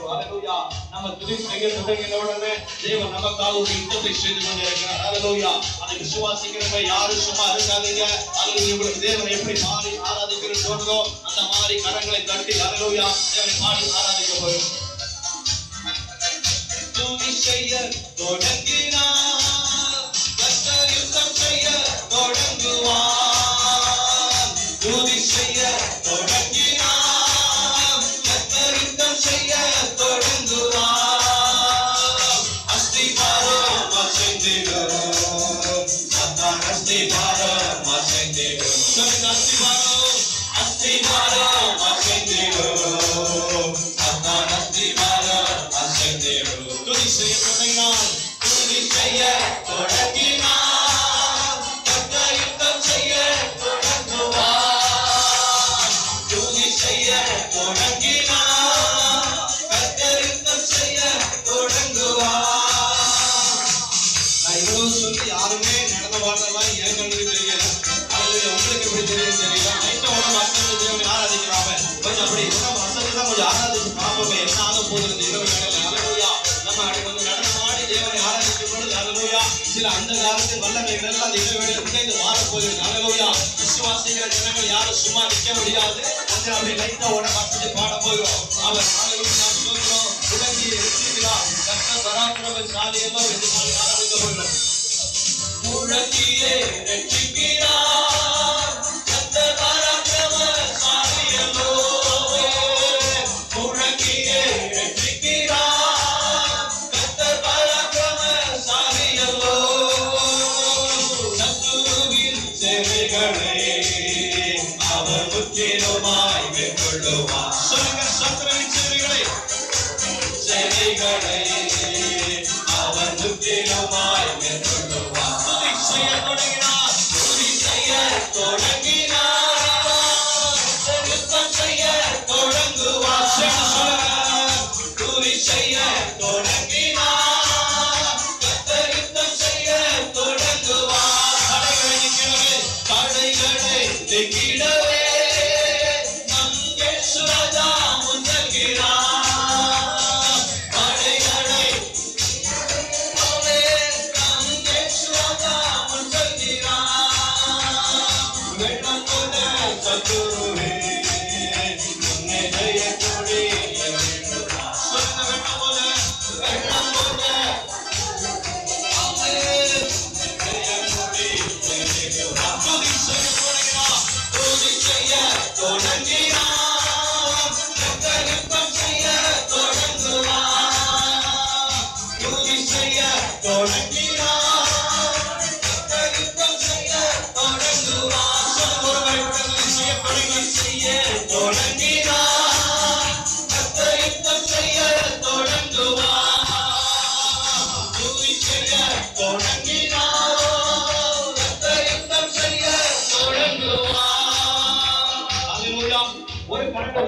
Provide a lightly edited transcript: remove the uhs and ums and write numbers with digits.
ஹalleluya. நம்ம துதி செய்ய தொடங்கின உடனே தேவன் நமக்காக ஒரு யுத்தத்தை செய்து கொண்டிருக்கிறார். ஹalleluya. அதை விசுவாசிக்கிறவங்க யாரும் சும்மா இருக்காதீங்க. ஹalleluya. உங்களுக்கு தேவன் எப்படி பாடி ஆராதிக்கிறது தோணுதோ அந்த மாதிரி கரங்களை தட்டி ஹalleluya தேவனை பாடி ஆராதிக்க போறோம். துதி செய்ய தொடங்கினார் கர்த்தர் யுத்தம் செய்ய தொடங்குவார். துதி செய்ய தொடங்கினார் கர்த்தர் யுத்தம் செய்ய தொடங்குவார். அஸ்திபாரம் அசைந்திடும் சத்தான் அஸ்திபாரம் அசைந்திடும். அஸ்திபாரம் அஸ்திபாரம் அசைந்திடும் சத்தான் அஸ்திபாரம் அசைந்திடும். துதி செய்ய தொடங்கினார் துதி செய்ய தொடங்கினார் கர்த்தர் யுத்தம் செய்ய தொடங்குவார். துதி செய்ய தொடங்கினார் கர்த்தர் யுத்தம் செய்ய தொடங்குவார். நான் இவ்வளவு சொல்லி யாருமே நடந்து வாழ்ற மாதிரி எனக்கு தெரியல. ஹalleluya. உங்களுக்கு எப்படி தெரியும் தெரியல. நைட்டு உடம்பு அசைந்து தேவனை ஆராதிக்கிறாங்க. கொஞ்சம் அப்படி உடம்பு அசைந்துதான் கொஞ்சம் ஆராதிச்சு பார்ப்போமே என்ன ஆக போகுது இந்த இரவு வேளையில. ஹalleluya. நம்ம அப்படி கொஞ்சம் நடனமாடி தேவனை ஆராதிக்கும் பொழுது ஹalleluya சில அந்த காலத்தில் வல்லமைகள் எல்லாம் அந்த இரவு வேளையில உடைந்து மாறப்போகுது. ஹalleluya. விசுவாசிக்கிற ஜனங்கள் யாரும் சும்மா நிற்க முடியாது. கொஞ்சம் அப்படி லைட்டா உடம்பு அசைச்சு பாட போகிறோம். அவர் ஹalleluya நாம் சொல்கிறோம் உலகி இருக்கிறார் கர்த்தர் பராக்கிரமசாலி என்பவர் என்று சொல்லி ஆராதிக்க போகிறோம். முழங்கியே ரட்சிக்கிறார் கர்த்தர் பராக்கிரமசாலி என்பவர். முழங்கியே ரட்சிக்கிறார் கர்த்தர் பராக்கிரமசாலி என்பவர். சத்துருவின் சேனைகளை அவர் முற்றிலுமாய் மேற்கொள்ளுவார். சொல்லுங்க சத்துருவின் சேனைகளை அவர் முற்றிலுமாய் மேற்கொள்ளுவார். துதி செய்ய தொடங்கினார் துதி செய்ய தொடங்கினார் யுத்தம் செய்ய தொடங்குவார். துதி செய்ய தொடங்கினார் கர்த்தர் யுத்தம் செய்ய தொடங்குவார். தடைகளை நீக்கிடவே நம் இயேசு ராஜா முன்னேறுகிறார். தடைகளை நம் இயேசு ராஜா முன்னேறுகிறார். வெள்ளம் போல சத்துருவே உன்னை ஜெயத்தோடு எதிர்க்கிறார். சொல்லுங்க வெள்ளம் போல துதி செய்ய தொடங்கினார் கர்த்தர் யுத்தம் செய்ய தொடங்குவார். துதி செய்ய தொடங்கினார் கர்த்தர் யுத்தம் செய்ய தொடங்குவார். துதி செய்ய தொடங்கினார் கர்த்தர் யுத்தம் செய்ய தொடங்குவார். துதி செய்ய தொடங்கினார் கர்த்தர் யுத்தம் செய்ய தொடங்குவார். ஹalleluya. ஒரு கரத்தை